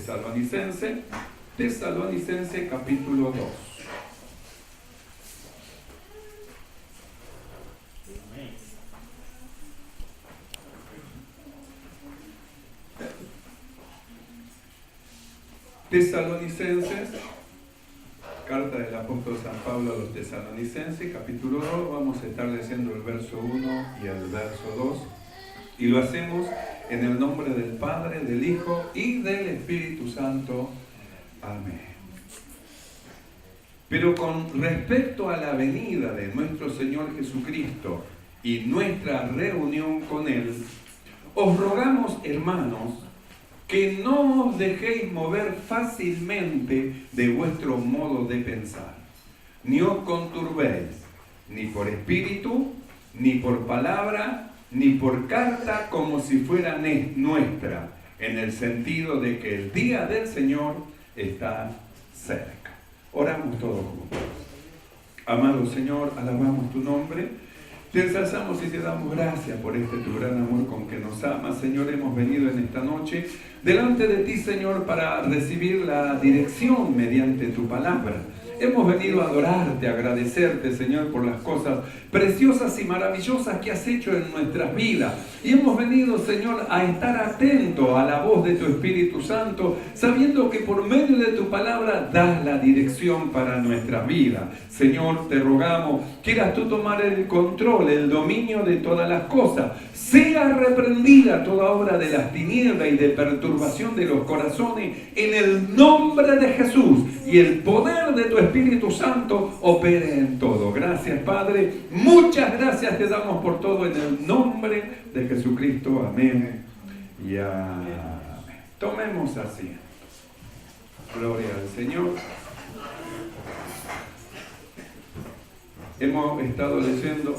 Tesalonicense. Tesalonicense capítulo 2. Tesalonicenses, carta del apóstol San Pablo a los Tesalonicenses, capítulo 2, vamos a estar leyendo el verso 1 y el verso 2, y lo hacemos en el nombre del Padre, del Hijo y del Espíritu Santo. Amén. Pero con respecto a la venida de nuestro Señor Jesucristo y nuestra reunión con Él, os rogamos, hermanos, que no os dejéis mover fácilmente de vuestro modo de pensar, ni os conturbéis, ni por espíritu, ni por palabra, ni por carta como si fuera nuestra, en el sentido de que el día del Señor está cerca. Oramos todos juntos. Amado Señor, alabamos tu nombre. Te ensalzamos y te damos gracias por tu gran amor con que nos amas. Señor, hemos venido en esta noche delante de ti, Señor, para recibir la dirección mediante tu palabra. Hemos venido a adorarte, a agradecerte, Señor, por las cosas preciosas y maravillosas que has hecho en nuestras vidas. Y hemos venido, Señor, a estar atentos a la voz de tu Espíritu Santo, sabiendo que por medio de tu palabra das la dirección para nuestra vida. Señor, te rogamos, quieras tú tomar el control, el dominio de todas las cosas. Sea reprendida toda obra de las tinieblas y de perturbación de los corazones en el nombre de Jesús, y el poder de tu Espíritu Santo opere en todo. Gracias, Padre. Muchas gracias te damos por todo en el nombre de Jesucristo. Amén y amén. Tomemos asiento. Gloria al Señor. Hemos estado leyendo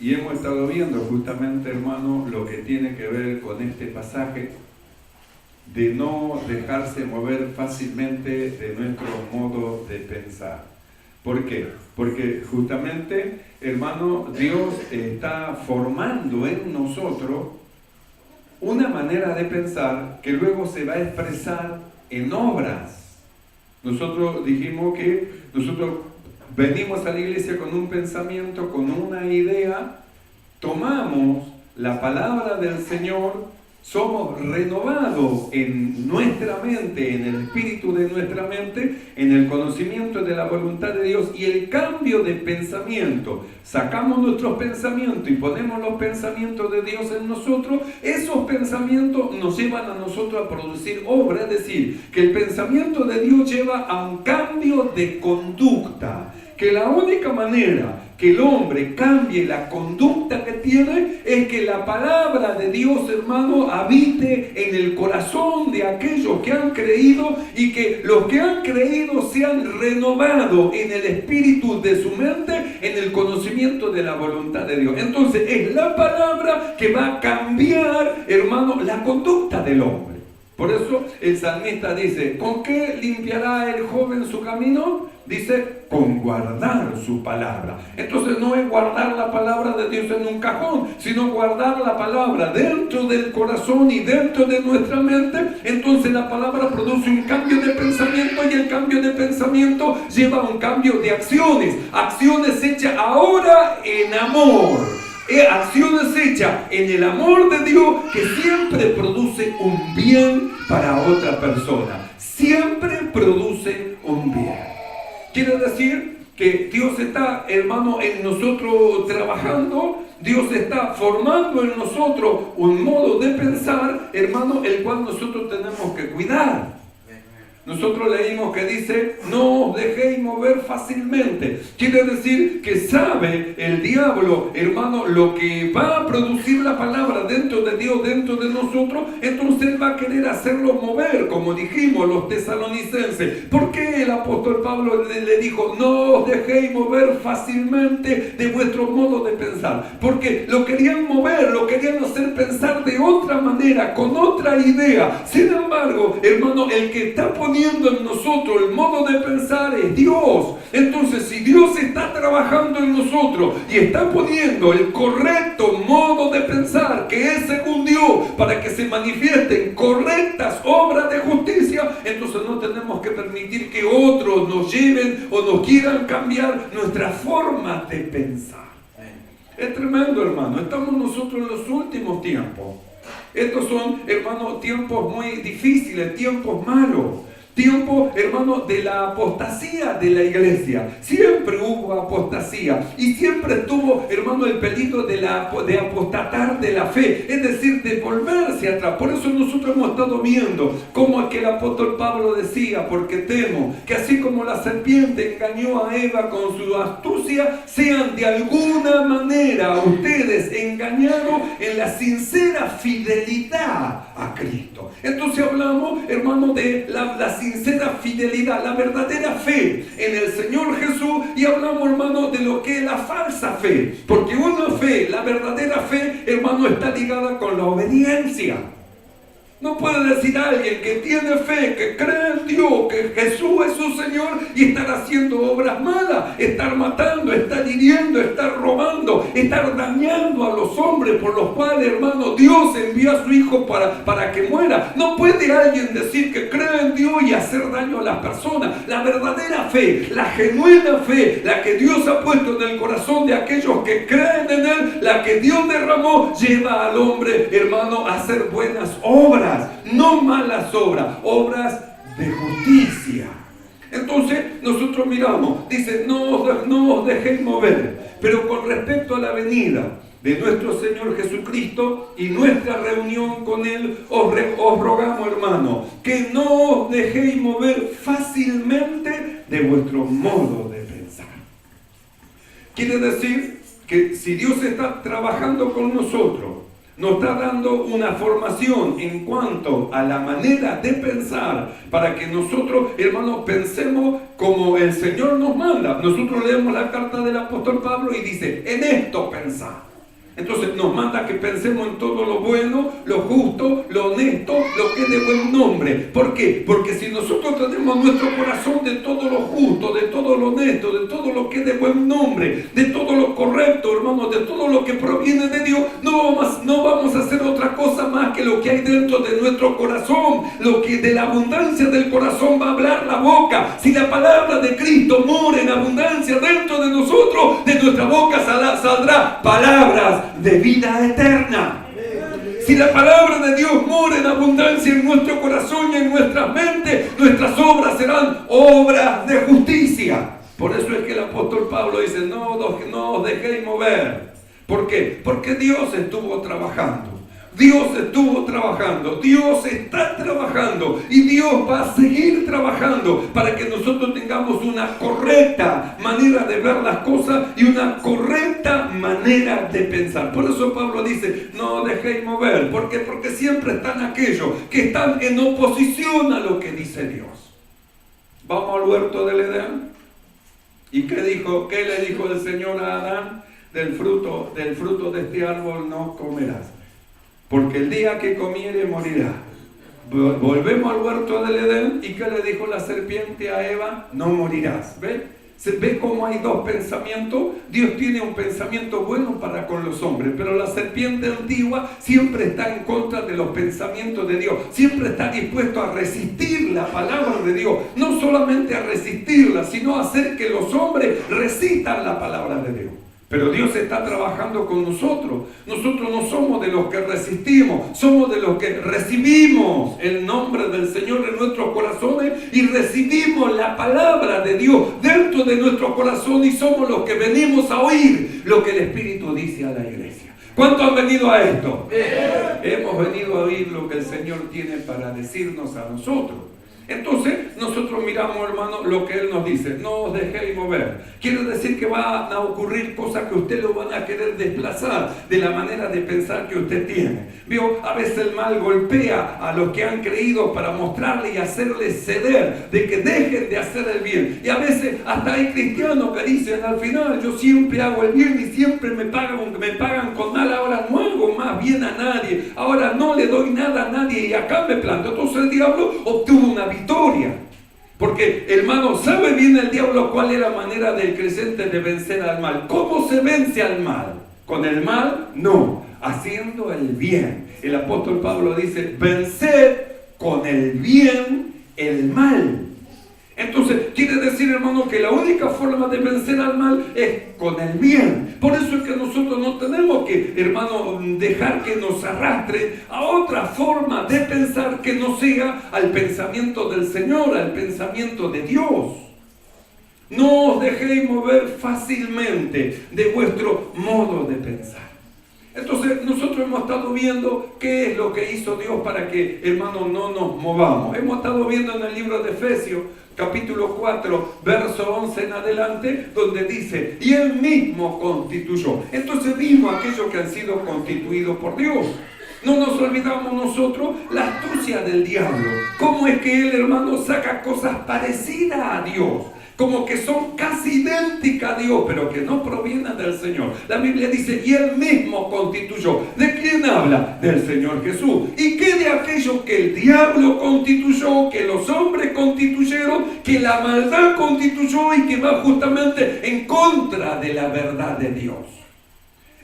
y hemos estado viendo justamente, hermano, lo que tiene que ver con este pasaje de no dejarse mover fácilmente de nuestro modo de pensar. ¿Por qué? Porque justamente, hermano, Dios está formando en nosotros una manera de pensar que luego se va a expresar en obras. Nosotros dijimos que nosotros venimos a la iglesia con un pensamiento, con una idea, tomamos la palabra del Señor, somos renovados en nuestra mente, en el espíritu de nuestra mente, en el conocimiento de la voluntad de Dios y el cambio de pensamiento. Sacamos nuestros pensamientos y ponemos los pensamientos de Dios en nosotros. Esos pensamientos nos llevan a nosotros a producir obra, es decir, que el pensamiento de Dios lleva a un cambio de conducta. Que la única manera que el hombre cambie la conducta que tiene es que la palabra de Dios, hermano, habite en el corazón de aquellos que han creído, y que los que han creído sean renovados en el espíritu de su mente, en el conocimiento de la voluntad de Dios. Entonces es la palabra que va a cambiar, hermano, la conducta del hombre. Por eso el salmista dice, ¿con qué limpiará el joven su camino? Dice, con guardar su palabra. Entonces no es guardar la palabra de Dios en un cajón, sino guardar la palabra dentro del corazón y dentro de nuestra mente. Entonces la palabra produce un cambio de pensamiento, y el cambio de pensamiento lleva a un cambio de acciones. Acciones hechas ahora en amor. Acciones hechas en el amor de Dios, que siempre produce un bien para otra persona. Siempre produce un bien. Quiere decir que Dios está, hermano, en nosotros trabajando. Dios está formando en nosotros un modo de pensar, hermano, el cual nosotros tenemos que cuidar. Nosotros leímos que dice, no os dejéis mover fácilmente. Quiere decir que sabe el diablo, hermano, lo que va a producir la palabra dentro de Dios, dentro de nosotros. Entonces él va a querer hacerlo mover, como dijimos los tesalonicenses. ¿Por qué el apóstol Pablo le dijo, no os dejéis mover fácilmente de vuestro modo de pensar? Porque lo querían mover, lo querían hacer pensar de otra manera, con otra idea. Sin embargo, hermano, el que está poniendo poniendo en nosotros el modo de pensar es Dios. Entonces, si Dios está trabajando en nosotros y está poniendo el correcto modo de pensar, que es según Dios, para que se manifiesten correctas obras de justicia, entonces no tenemos que permitir que otros nos lleven o nos quieran cambiar nuestra forma de pensar. Es tremendo, hermano. Estamos nosotros en los últimos tiempos. Estos son, hermano, tiempos muy difíciles, tiempos malos. Tiempo, hermano, de la apostasía de la iglesia. Siempre hubo apostasía y siempre estuvo, hermano, el peligro de apostatar de la fe, es decir, de volverse atrás. Por eso nosotros hemos estado viendo como que el apóstol Pablo decía, porque temo que así como la serpiente engañó a Eva con su astucia, sean de alguna manera ustedes engañados en la sincera fidelidad a Cristo. Entonces hablamos, hermano, de la sincera fidelidad, la verdadera fe en el Señor Jesús, y hablamos, hermano, de lo que es la falsa fe, porque una fe, la verdadera fe, hermano, está ligada con la obediencia. No puede decir alguien que tiene fe, que cree en Dios, que Jesús es su Señor, y estar haciendo obras malas, estar matando, estar hiriendo, estar robando, estar dañando a los hombres por los cuales, hermano, Dios envió a su Hijo para que muera. No puede alguien decir que cree en Dios y hacer daño a las personas. La verdadera fe, la genuina fe, la que Dios ha puesto en el corazón de aquellos que creen en Él, la que Dios derramó, lleva al hombre, hermano, a hacer buenas obras. No malas obras, obras de justicia. Entonces nosotros miramos, dice, no os dejéis mover. Pero con respecto a la venida de nuestro Señor Jesucristo y nuestra reunión con Él, os rogamos, hermano, que no os dejéis mover fácilmente de vuestro modo de pensar. Quiere decir que si Dios está trabajando con nosotros, nos está dando una formación en cuanto a la manera de pensar, para que nosotros, hermanos, pensemos como el Señor nos manda. Nosotros leemos la carta del apóstol Pablo y dice, en esto pensad. Entonces nos manda que pensemos en todo lo bueno, lo justo, lo honesto, lo que es de buen nombre. ¿Por qué? Porque si nosotros tenemos nuestro corazón de todo lo justo, de todo lo honesto, de todo lo que es de buen nombre, de todo lo correcto, hermanos, de todo lo que proviene de Dios, no vamos a hacer otra cosa más que lo que hay dentro de nuestro corazón. Lo que de la abundancia del corazón va a hablar la boca. Si la palabra de Cristo mora en abundancia dentro de nosotros, de nuestra boca saldrá palabras de vida eterna. Si la palabra de Dios mora en abundancia en nuestro corazón y en nuestras mentes, nuestras obras serán obras de justicia. Por eso es que el apóstol Pablo dice, no os dejéis mover. ¿Por qué? Porque Dios estuvo trabajando. Dios estuvo trabajando, Dios está trabajando y Dios va a seguir trabajando para que nosotros tengamos una correcta manera de ver las cosas y una correcta manera de pensar. Por eso Pablo dice, no os dejéis mover. ¿Por qué? Porque siempre están aquellos que están en oposición a lo que dice Dios. Vamos al huerto del Edén. ¿Y qué le dijo el Señor a Adán? Del fruto de este árbol no comerás, porque el día que comiere morirá. Volvemos al huerto del Edén, ¿y qué le dijo la serpiente a Eva? No morirás. ¿Ve cómo hay dos pensamientos? Dios tiene un pensamiento bueno para con los hombres, pero la serpiente antigua siempre está en contra de los pensamientos de Dios, siempre está dispuesto a resistir la palabra de Dios, no solamente a resistirla, sino a hacer que los hombres resistan la palabra de Dios. Pero Dios está trabajando con nosotros. Nosotros no somos de los que resistimos, somos de los que recibimos el nombre del Señor en nuestros corazones y recibimos la palabra de Dios dentro de nuestro corazón, y somos los que venimos a oír lo que el Espíritu dice a la iglesia. ¿Cuántos han venido a esto? Hemos venido a oír lo que el Señor tiene para decirnos a nosotros. Entonces nosotros miramos, hermano, lo que Él nos dice, no os dejéis mover. Quiere decir que van a ocurrir cosas que usted lo van a querer desplazar de la manera de pensar que usted tiene. ¿Vio? A veces el mal golpea a los que han creído para mostrarle y hacerles ceder, de que dejen de hacer el bien. Y a veces hasta hay cristianos que dicen, al final yo siempre hago el bien y siempre me pagan con mal, ahora no hago más bien a nadie, ahora no le doy nada a nadie y acá me planto. Entonces el diablo obtuvo una victoria. Porque, hermano, sabe bien el diablo cuál es la manera del creyente de vencer al mal. ¿Cómo se vence al mal? ¿Con el mal? No, haciendo el bien. El apóstol Pablo dice, vencer con el bien el mal. Entonces, quiere decir, hermano, que la única forma de vencer al mal es con el bien. Por eso es que nosotros no tenemos que, hermano, dejar que nos arrastre a otra forma de pensar que no sea al pensamiento del Señor, al pensamiento de Dios. No os dejéis mover fácilmente de vuestro modo de pensar. Entonces nosotros hemos estado viendo qué es lo que hizo Dios para que, hermano, no nos movamos. Hemos estado viendo en el libro de Efesios, capítulo 4, verso 11 en adelante, donde dice, y Él mismo constituyó. Entonces vimos aquellos que han sido constituidos por Dios. No nos olvidamos nosotros la astucia del diablo. ¿Cómo es que él, hermano, saca cosas parecidas a Dios? Como que son casi idénticas a Dios, pero que no provienen del Señor. La Biblia dice, y Él mismo constituyó. ¿De quién habla? Del Señor Jesús. ¿Y qué de aquello que el diablo constituyó, que los hombres constituyeron, que la maldad constituyó y que va justamente en contra de la verdad de Dios?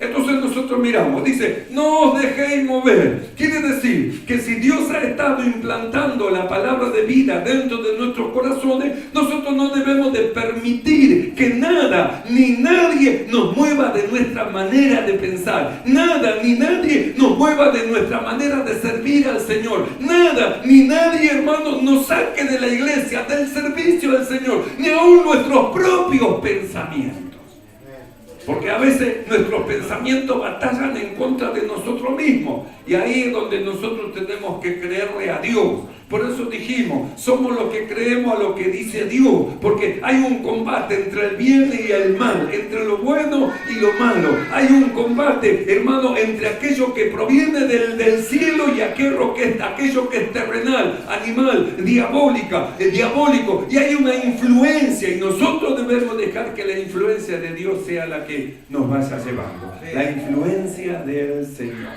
Entonces nosotros miramos, dice, no os dejéis mover. Quiere decir que si Dios ha estado implantando la palabra de vida dentro de nuestros corazones, nosotros no debemos de permitir que nada ni nadie nos mueva de nuestra manera de pensar. Nada ni nadie nos mueva de nuestra manera de servir al Señor. Nada ni nadie, hermano, nos saque de la iglesia, del servicio del Señor, ni aun nuestros propios pensamientos. Porque a veces nuestros pensamientos batallan en contra de nosotros mismos. Y ahí es donde nosotros tenemos que creerle a Dios. Por eso dijimos, somos los que creemos a lo que dice Dios. Porque hay un combate entre el bien y el mal, entre lo bueno y lo malo. Hay un combate, hermano, entre aquello que proviene del cielo y aquello que es terrenal, animal, diabólico. Y hay una influencia y nosotros debemos dejar que la influencia de Dios sea la que nos vaya llevando. La influencia del Señor.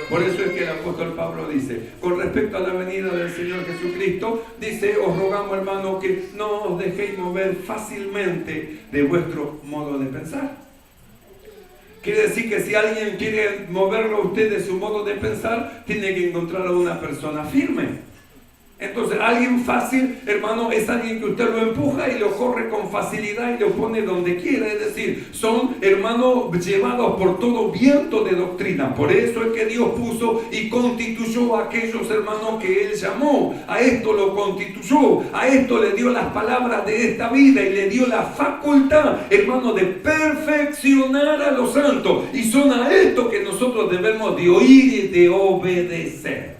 Por eso es que el apóstol Pablo dice, con respecto a la venida del Señor Jesucristo, dice, os rogamos, hermano, que no os dejéis mover fácilmente de vuestro modo de pensar. Quiere decir que si alguien quiere moverlo a usted de su modo de pensar, tiene que encontrar a una persona firme. Entonces, alguien fácil, hermano, es alguien que usted lo empuja y lo corre con facilidad y lo pone donde quiera. Es decir, son, hermanos, llevados por todo viento de doctrina. Por eso es que Dios puso y constituyó a aquellos, hermanos, que Él llamó. A esto lo constituyó, a esto le dio las palabras de esta vida y le dio la facultad, hermano, de perfeccionar a los santos. Y son a esto que nosotros debemos de oír y de obedecer.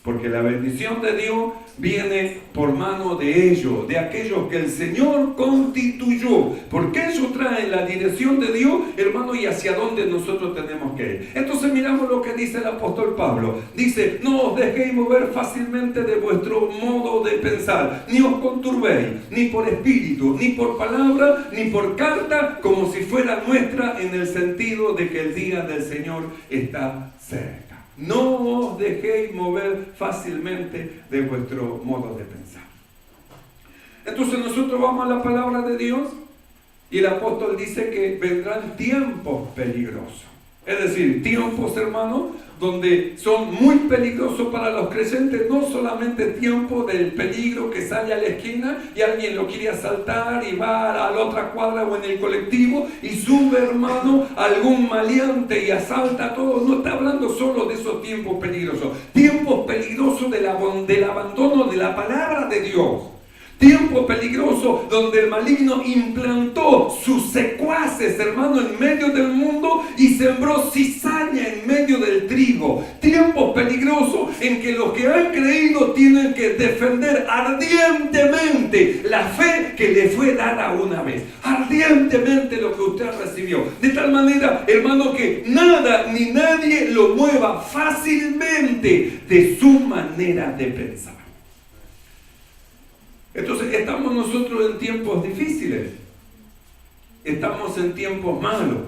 Porque la bendición de Dios viene por mano de ellos, de aquellos que el Señor constituyó. Porque ellos traen la dirección de Dios, hermano, y hacia dónde nosotros tenemos que ir. Entonces miramos lo que dice el apóstol Pablo. Dice, no os dejéis mover fácilmente de vuestro modo de pensar. Ni os conturbéis, ni por espíritu, ni por palabra, ni por carta, como si fuera nuestra, en el sentido de que el día del Señor está cerca. No os dejéis mover fácilmente de vuestro modo de pensar. Entonces nosotros vamos a la palabra de Dios y el apóstol dice que vendrán tiempos peligrosos. Es decir, tiempos, hermanos, donde son muy peligrosos para los creyentes, no solamente tiempo del peligro que sale a la esquina y alguien lo quiere asaltar y va a la otra cuadra o en el colectivo y sube, hermano, algún maleante y asalta todo. No está hablando solo de esos tiempos peligrosos del abandono de la palabra de Dios. Tiempo peligroso donde el maligno implantó sus secuaces, hermano, en medio del mundo y sembró cizaña en medio del trigo. Tiempo peligroso en que los que han creído tienen que defender ardientemente la fe que le fue dada una vez. Ardientemente lo que usted recibió. De tal manera, hermano, que nada ni nadie lo mueva fácilmente de su manera de pensar. Entonces estamos nosotros en tiempos difíciles, estamos en tiempos malos,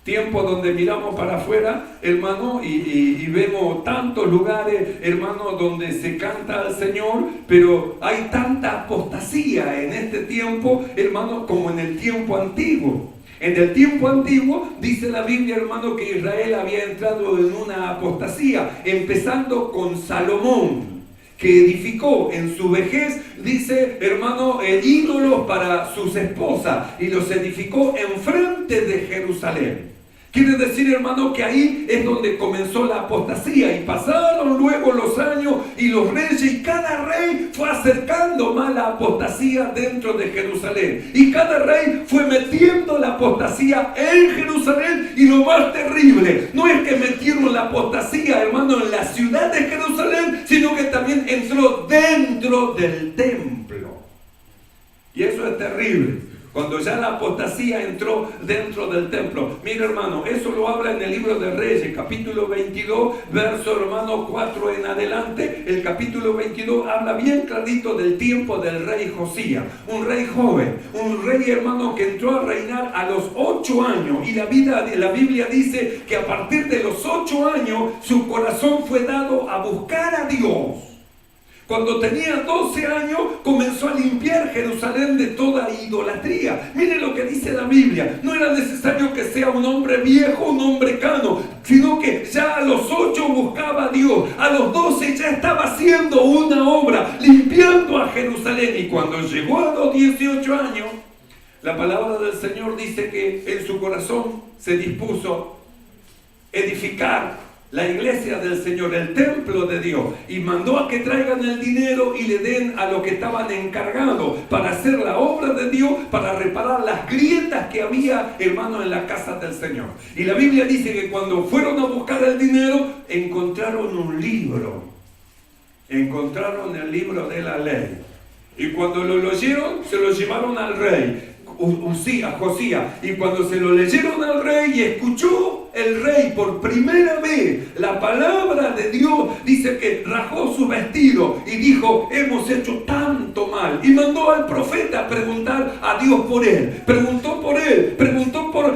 Tiempo donde miramos para afuera, hermano, y vemos tantos lugares, hermano, donde se canta al Señor, pero hay tanta apostasía en este tiempo, hermano, como en el tiempo antiguo. En el tiempo antiguo dice la Biblia, hermano, que Israel había entrado en una apostasía, empezando con Salomón, que edificó en su vejez, dice, hermano, ídolos para sus esposas, y los edificó enfrente de Jerusalén. Quiere decir, hermano, que ahí es donde comenzó la apostasía, y pasaron luego los años y los reyes, y cada rey fue acercando más la apostasía dentro de Jerusalén, y cada rey fue metiendo la apostasía en Jerusalén. Y lo más terrible, no es que metieron la apostasía, hermano, en la ciudad de Jerusalén, sino que también entró dentro del templo. Y eso es terrible. Cuando ya la apostasía entró dentro del templo. Mira, hermano, eso lo habla en el libro de Reyes, capítulo 22, verso, hermano, 4 en adelante. El capítulo 22 habla bien clarito del tiempo del rey Josías. Un rey joven, un rey, hermano, que entró a reinar a los 8 años. Y la Biblia dice que a partir de los 8 años, su corazón fue dado a buscar a Dios. Cuando tenía 12 años, comenzó a limpiar Jerusalén de toda idolatría. Miren lo que dice la Biblia. No era necesario que sea un hombre viejo, un hombre cano, sino que ya a los 8 buscaba a Dios. A los 12 ya estaba haciendo una obra, limpiando a Jerusalén. Y cuando llegó a los 18 años, la palabra del Señor dice que en su corazón se dispuso edificar la iglesia del Señor, el templo de Dios, y mandó a que traigan el dinero y le den a los que estaban encargados para hacer la obra de Dios, para reparar las grietas que había, hermano, en la casa del Señor. Y la Biblia dice que cuando fueron a buscar el dinero, encontraron un libro. Encontraron el libro de la ley. Y cuando lo leyeron, se lo llevaron al rey Josías. Y cuando se lo leyeron al rey y escuchó el rey por primera vez la palabra de Dios, dice que rajó su vestido y dijo: hemos hecho tanto mal. Y mandó al profeta a preguntar a Dios por él. Preguntó por él, preguntó por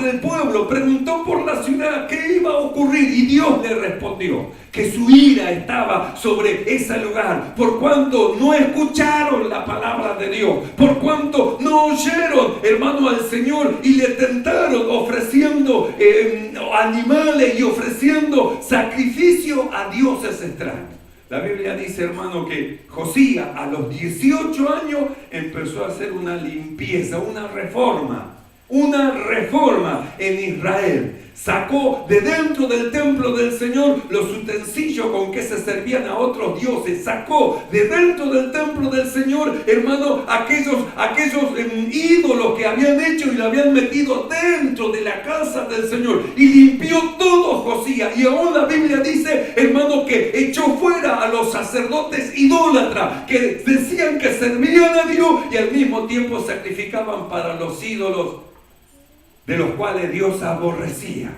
el pueblo, preguntó por la ciudad, qué iba a ocurrir. Y Dios le respondió que su ira estaba sobre ese lugar, por cuanto no escucharon la palabra de Dios, por cuanto no oyeron, hermano, al Señor, y le tentaron ofreciendo animales y ofreciendo sacrificio a dioses extraños. La Biblia dice, hermano, que Josías a los 18 años empezó a hacer una limpieza, una reforma en Israel. Sacó de dentro del templo del Señor los utensilios con que se servían a otros dioses. Sacó de dentro del templo del Señor, hermano, aquellos ídolos que habían hecho y lo habían metido dentro de la casa del Señor. Y limpió todo Josías. Y aún la Biblia dice, hermano, que echó fuera a los sacerdotes idólatras que decían que servían a Dios y al mismo tiempo sacrificaban para los ídolos de los cuales Dios aborrecía.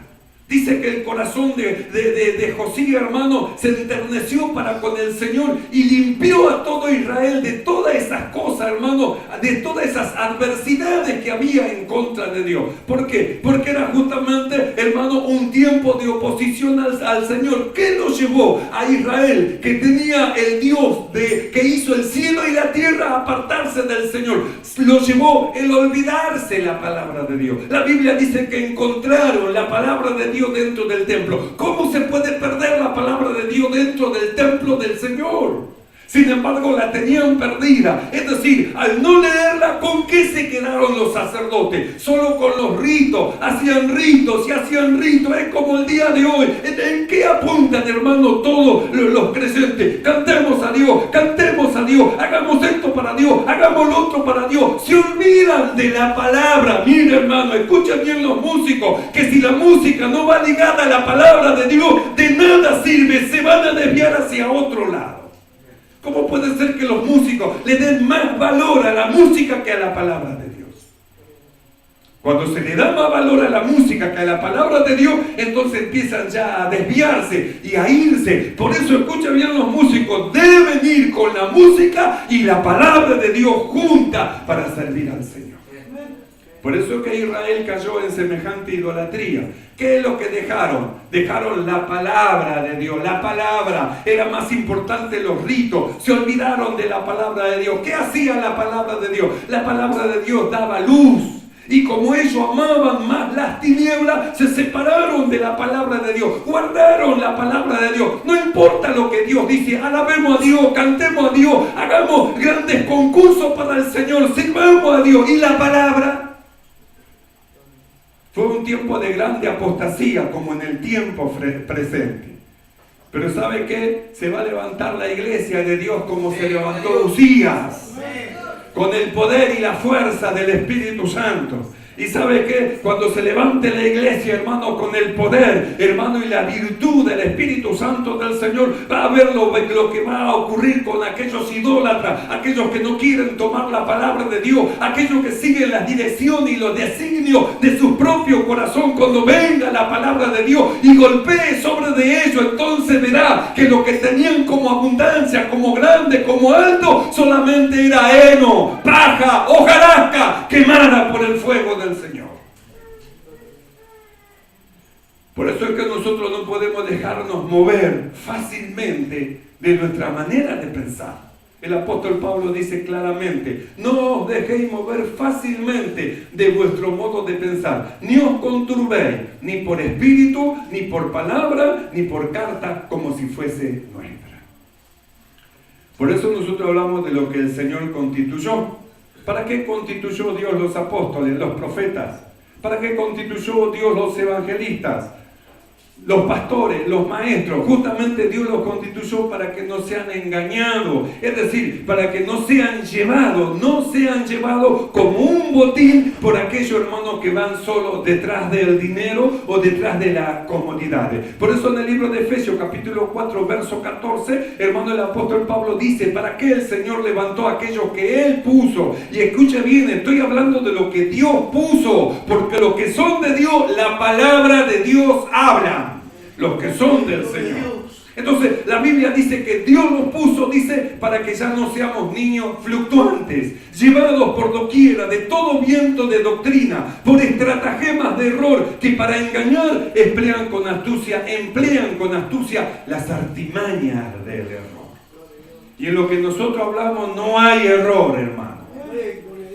Dice que el corazón de Josías, hermano, se enterneció para con el Señor y limpió a todo Israel de todas esas cosas, hermano, de todas esas adversidades que había en contra de Dios. ¿Por qué? Porque era justamente, hermano, un tiempo de oposición al Señor. ¿Qué lo llevó a Israel, que tenía el Dios que hizo el cielo y la tierra, a apartarse del Señor? Lo llevó el olvidarse la palabra de Dios. La Biblia dice que encontraron la palabra de Dios dentro del templo. ¿Cómo se puede perder la palabra de Dios dentro del templo del Señor? Sin embargo, la tenían perdida. Es decir, al no leerla, ¿con qué se quedaron los sacerdotes? Solo con los ritos. Hacían ritos y hacían ritos. Es como el día de hoy. ¿En qué apuntan, hermano, todos los creyentes? Cantemos a Dios, hagamos esto para Dios, hagamos lo otro para Dios. Se olvidan de la palabra. Mira, hermano, escuchen bien los músicos, que si la música no va ligada a la palabra de Dios, de nada sirve, se van a desviar hacia otro lado. ¿Cómo puede ser que los músicos le den más valor a la música que a la palabra de Dios? Cuando se le da más valor a la música que a la palabra de Dios, entonces empiezan ya a desviarse y a irse. Por eso, escucha bien, los músicos deben ir con la música y la palabra de Dios junta para servir al Señor. Por eso que Israel cayó en semejante idolatría. ¿Qué es lo que dejaron? Dejaron la palabra de Dios. La palabra era más importante los ritos. Se olvidaron de la palabra de Dios. ¿Qué hacía la palabra de Dios? La palabra de Dios daba luz. Y como ellos amaban más las tinieblas, se separaron de la palabra de Dios, guardaron la palabra de Dios. No importa lo que Dios dice, alabemos a Dios, cantemos a Dios, hagamos grandes concursos para el Señor, sirvamos a Dios. Y la palabra fue un tiempo de grande apostasía, como en el tiempo presente. Pero ¿sabe qué? Se va a levantar la iglesia de Dios como se levantó Usías, con el poder y la fuerza del Espíritu Santo. Y ¿sabe qué? Cuando se levante la iglesia, hermano, con el poder, hermano, y la virtud del Espíritu Santo del Señor, va a ver lo que va a ocurrir con aquellos idólatras, aquellos que no quieren tomar la palabra de Dios, aquellos que siguen las direcciones y los designios de su propio corazón. Cuando venga la palabra de Dios y golpee sobre de ellos, entonces verá que lo que tenían como abundancia, como grande, como alto, solamente era heno, paja, hojarasca, quemada por el fuego del Señor. Por eso es que nosotros no podemos dejarnos mover fácilmente de nuestra manera de pensar. El apóstol Pablo dice claramente: no os dejéis mover fácilmente de vuestro modo de pensar, ni os conturbéis, ni por espíritu, ni por palabra, ni por carta, como si fuese nuestra. Por eso nosotros hablamos de lo que el Señor constituyó. ¿Para qué constituyó Dios los apóstoles, los profetas? ¿Para qué constituyó Dios los evangelistas, los pastores, los maestros? Justamente Dios los constituyó para que no sean engañados, es decir, para que no sean llevados como un botín por aquellos hermanos que van solo detrás del dinero o detrás de las comodidades. Por eso en el libro de Efesios capítulo 4 verso 14, hermano, el apóstol Pablo dice: ¿para qué el Señor levantó a aquellos que Él puso? Y escuche bien, estoy hablando de lo que Dios puso, porque los que son de Dios, la palabra de Dios habla. Los que son del Señor. Entonces la Biblia dice que Dios nos puso, dice, para que ya no seamos niños fluctuantes, llevados por doquiera de todo viento de doctrina, por estratagemas de error, que para engañar emplean con astucia las artimañas del error. Y en lo que nosotros hablamos no hay error, hermano.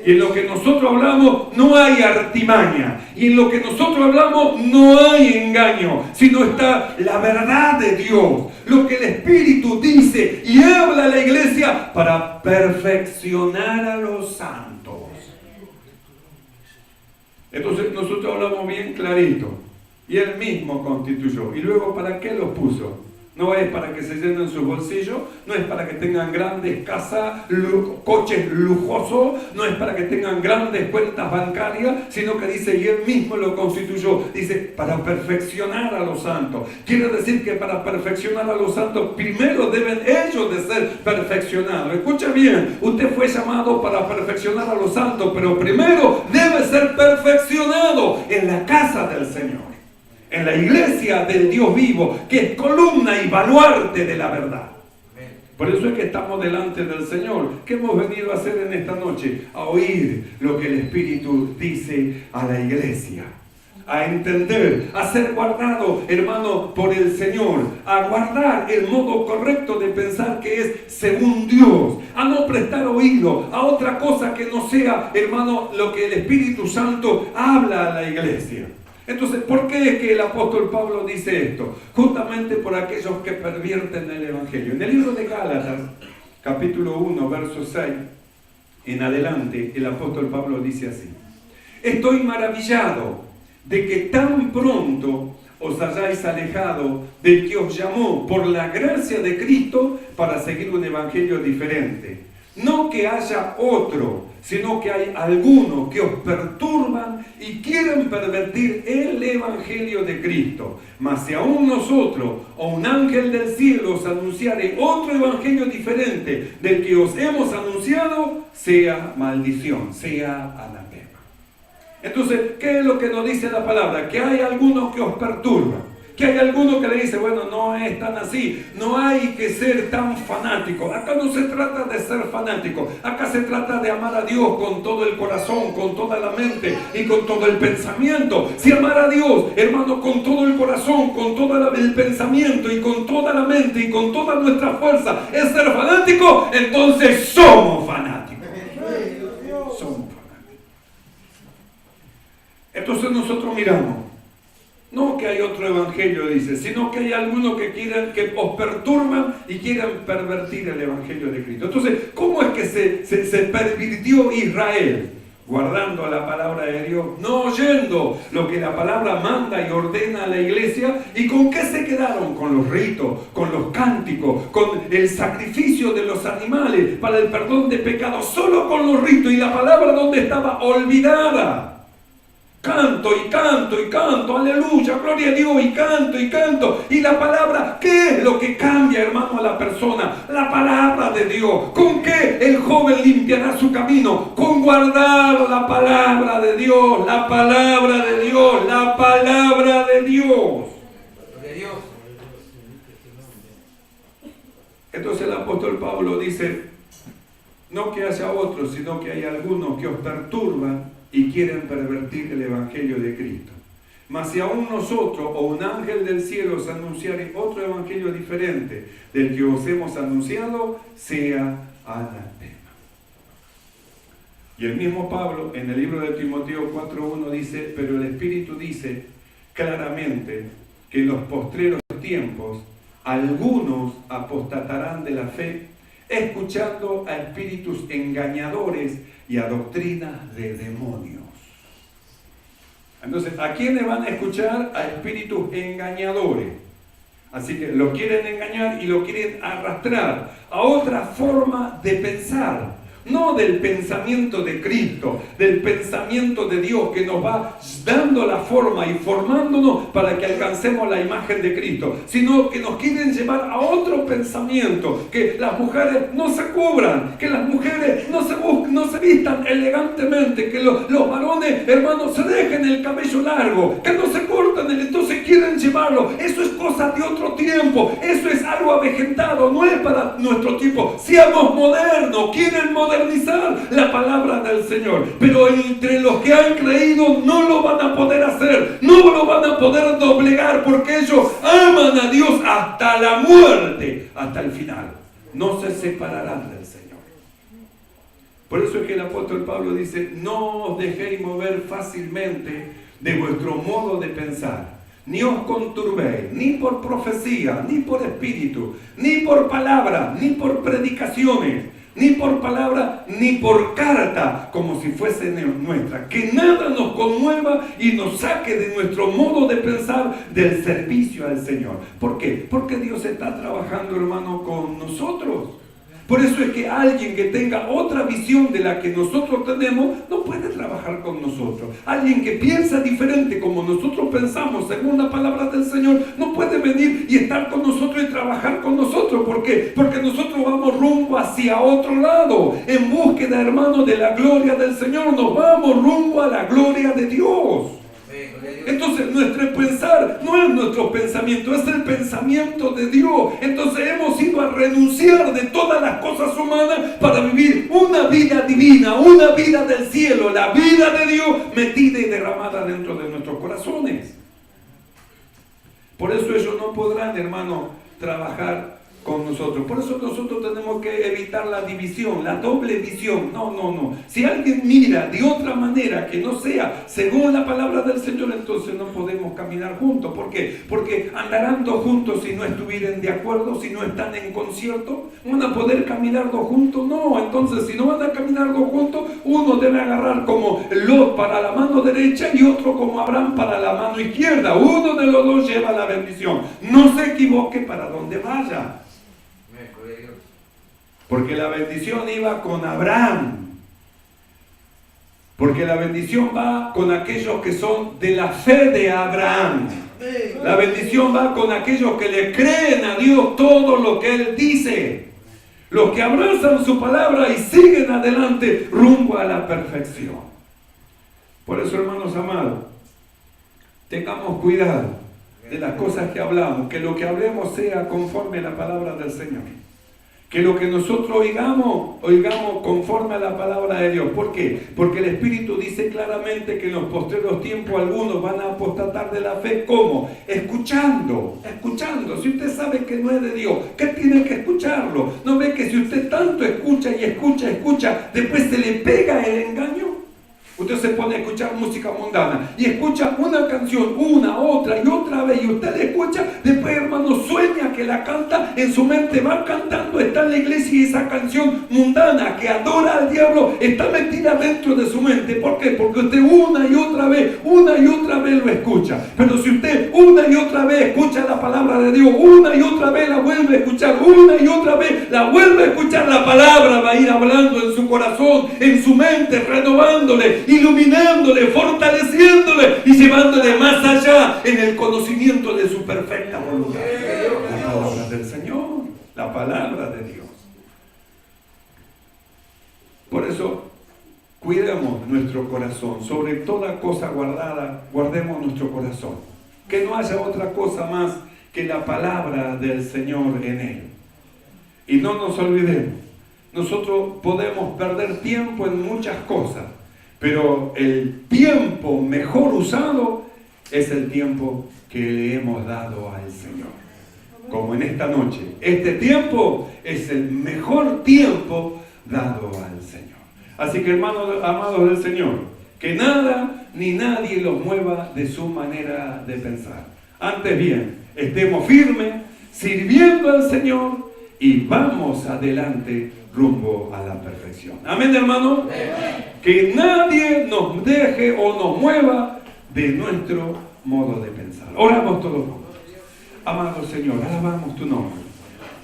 Y en lo que nosotros hablamos no hay artimaña. Y en lo que nosotros hablamos no hay engaño, sino está la verdad de Dios. Lo que el Espíritu dice y habla a la iglesia para perfeccionar a los santos. Entonces nosotros hablamos bien clarito. Y Él mismo constituyó. Y luego, ¿para qué los puso? No es para que se llenen sus bolsillos, no es para que tengan grandes casas, coches lujosos, no es para que tengan grandes cuentas bancarias, sino que dice, y Él mismo lo constituyó, dice, para perfeccionar a los santos. Quiere decir que para perfeccionar a los santos, primero deben ellos de ser perfeccionados. Escucha bien, usted fue llamado para perfeccionar a los santos, pero primero debe ser perfeccionado en la casa del Señor, en la iglesia del Dios vivo, que es columna y baluarte de la verdad. Por eso es que estamos delante del Señor. ¿Qué hemos venido a hacer en esta noche? A oír lo que el Espíritu dice a la iglesia, a entender, a ser guardado, hermano, por el Señor, a guardar el modo correcto de pensar, que es según Dios, a no prestar oído a otra cosa que no sea, hermano, lo que el Espíritu Santo habla a la iglesia. Entonces, ¿por qué es que el apóstol Pablo dice esto? Justamente por aquellos que pervierten el Evangelio. En el libro de Gálatas, capítulo 1, verso 6, en adelante, el apóstol Pablo dice así: estoy maravillado de que tan pronto os hayáis alejado del que os llamó por la gracia de Cristo para seguir un evangelio diferente. No que haya otro, sino que hay algunos que os perturban y quieren pervertir el evangelio de Cristo. Mas si aún nosotros o un ángel del cielo os anunciare otro evangelio diferente del que os hemos anunciado, sea maldición, sea anatema. Entonces, ¿qué es lo que nos dice la palabra? Que hay algunos que os perturban, Que hay alguno que le dice, bueno, no es tan así, no hay que ser tan fanático. Acá no se trata de ser fanático, acá se trata de amar a Dios con todo el corazón, con toda la mente y con todo el pensamiento. Si amar a Dios, hermano, con todo el corazón, con todo el pensamiento y con toda la mente y con toda nuestra fuerza es ser fanático, entonces somos fanáticos. Somos fanáticos. Entonces nosotros miramos, no que hay otro evangelio, dice, sino que hay algunos que quieren, que os perturban y quieren pervertir el evangelio de Cristo. Entonces, ¿cómo es que se pervirtió Israel? Guardando la palabra de Dios, no oyendo lo que la palabra manda y ordena a la iglesia. ¿Y con qué se quedaron? Con los ritos, con los cánticos, con el sacrificio de los animales para el perdón de pecados, solo con los ritos, y la palabra donde estaba olvidada. Canto y canto y canto, aleluya, gloria a Dios, y canto y canto. Y la palabra, ¿qué es lo que cambia, hermano, a la persona? La palabra de Dios. ¿Con qué el joven limpiará su camino? Con guardar la palabra de Dios, la palabra de Dios, la palabra de Dios. Entonces el apóstol Pablo dice, no que haya otros, sino que hay algunos que os perturban y quieren pervertir el evangelio de Cristo. Mas si aún nosotros o un ángel del cielo os anunciare otro evangelio diferente del que os hemos anunciado, sea anatema. Y el mismo Pablo en el libro de Timoteo 4:1 dice, pero el Espíritu dice claramente que en los postreros tiempos algunos apostatarán de la fe, escuchando a espíritus engañadores y a doctrinas de demonios. Entonces, ¿a quiénes van a escuchar? A espíritus engañadores. Así que lo quieren engañar y lo quieren arrastrar a otra forma de pensar. No del pensamiento de Cristo, del pensamiento de Dios que nos va dando la forma y formándonos para que alcancemos la imagen de Cristo, sino que nos quieren llevar a otro pensamiento, que las mujeres no se cubran, que las mujeres no se vistan elegantemente, que los varones, hermanos, se dejen el cabello largo, que no se cortan, entonces quieren llevarlo. Eso es cosa de otro tiempo, eso es algo avejentado, no es para nuestro tiempo. Seamos modernos, quieren modernizar la palabra del Señor, pero entre los que han creído no lo van a poder hacer, no lo van a poder doblegar, porque ellos aman a Dios hasta la muerte, hasta el final, no se separarán del Señor. Por eso es que el apóstol Pablo dice, no os dejéis mover fácilmente de vuestro modo de pensar, ni os conturbéis, ni por profecía, ni por espíritu, ni por palabra, ni por predicaciones, ni por palabra, ni por carta, como si fuese nuestra. Que nada nos conmueva y nos saque de nuestro modo de pensar del servicio al Señor. ¿Por qué? Porque Dios está trabajando, hermano, con nosotros. Por eso es que alguien que tenga otra visión de la que nosotros tenemos, no puede trabajar con nosotros. Alguien que piensa diferente como nosotros pensamos, según la palabra del Señor, no puede venir y estar con nosotros y trabajar con nosotros. ¿Por qué? Porque nosotros vamos rumbo hacia otro lado, en búsqueda, hermano, de la gloria del Señor. Nos vamos rumbo a la gloria de Dios. Entonces nuestro pensar no es nuestro pensamiento, es el pensamiento de Dios. Entonces hemos ido a renunciar de todas las cosas humanas para vivir una vida divina, una vida del cielo, la vida de Dios metida y derramada dentro de nuestros corazones. Por eso ellos no podrán, hermano, trabajar con nosotros. Por eso nosotros tenemos que evitar la división, la doble visión. No. Si alguien mira de otra manera que no sea según la palabra del Señor, entonces no podemos caminar juntos. ¿Por qué? Porque andarán dos juntos si no estuvieran de acuerdo, si no están en concierto. ¿Van a poder caminar dos juntos? No. Entonces, si no van a caminar dos juntos, uno debe agarrar como Lot para la mano derecha y otro como Abraham para la mano izquierda. Uno de los dos lleva la bendición. No se equivoque para donde vaya. Porque la bendición iba con Abraham. Porque la bendición va con aquellos que son de la fe de Abraham. La bendición va con aquellos que le creen a Dios todo lo que Él dice. Los que abrazan su palabra y siguen adelante rumbo a la perfección. Por eso, hermanos amados, tengamos cuidado de las cosas que hablamos, que lo que hablemos sea conforme a la palabra del Señor. Que lo que nosotros oigamos conforme a la palabra de Dios. ¿Por qué? Porque el Espíritu dice claramente que en los postreros tiempos algunos van a apostatar de la fe. ¿Cómo? Escuchando. Si usted sabe que no es de Dios, ¿qué tiene que escucharlo? ¿No ve que si usted tanto escucha y escucha, después se le pega el engaño? Usted se pone a escuchar música mundana y escucha una canción una, otra y otra vez, y usted la escucha, después, hermano, sueña que la canta, en su mente va cantando, está en la iglesia y esa canción mundana que adora al diablo está metida dentro de su mente. ¿Por qué? Porque usted una y otra vez lo escucha. Pero si usted una y otra vez escucha la palabra de Dios, una y otra vez la vuelve a escuchar, una y otra vez la vuelve a escuchar, la palabra va a ir hablando en su corazón, en su mente, renovándole, iluminándole, fortaleciéndole y llevándole más allá en el conocimiento de su perfecta voluntad. La palabra del Señor, la palabra de Dios. Por eso, cuidemos nuestro corazón. Sobre toda cosa guardada, guardemos nuestro corazón. Que no haya otra cosa más que la palabra del Señor en él. Y no nos olvidemos, nosotros podemos perder tiempo en muchas cosas, pero el tiempo mejor usado es el tiempo que le hemos dado al Señor. Como en esta noche, este tiempo es el mejor tiempo dado al Señor. Así que, hermanos amados del Señor, que nada ni nadie los mueva de su manera de pensar. Antes bien, estemos firmes, sirviendo al Señor y vamos adelante rumbo a la perfección. Amén, hermano. Que nadie nos deje o nos mueva de nuestro modo de pensar. Oramos todos juntos. Amado Señor, alabamos tu nombre.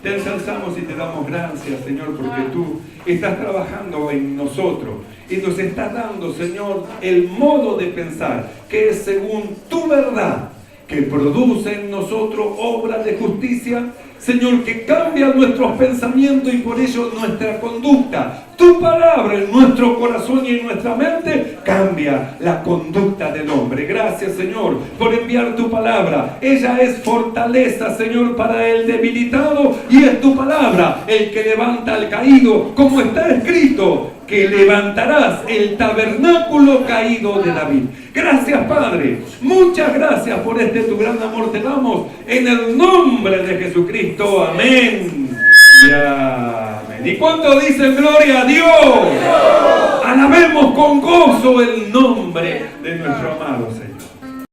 Te ensalzamos y te damos gracias, Señor, porque tú estás trabajando en nosotros y nos estás dando, Señor, el modo de pensar que es según tu verdad, que produce en nosotros obras de justicia, Señor, que cambia nuestros pensamientos y por ello nuestra conducta. Tu palabra en nuestro corazón y en nuestra mente cambia la conducta del hombre. Gracias, Señor, por enviar tu palabra. Ella es fortaleza, Señor, para el debilitado, y es tu palabra el que levanta al caído, como está escrito, que levantarás el tabernáculo caído de David. Gracias, Padre. Muchas gracias por este tu gran amor. Te damos en el nombre de Jesucristo. Amén. Y amén. ¿Y cuánto dicen gloria a Dios? Alabemos con gozo el nombre de nuestro amado Señor.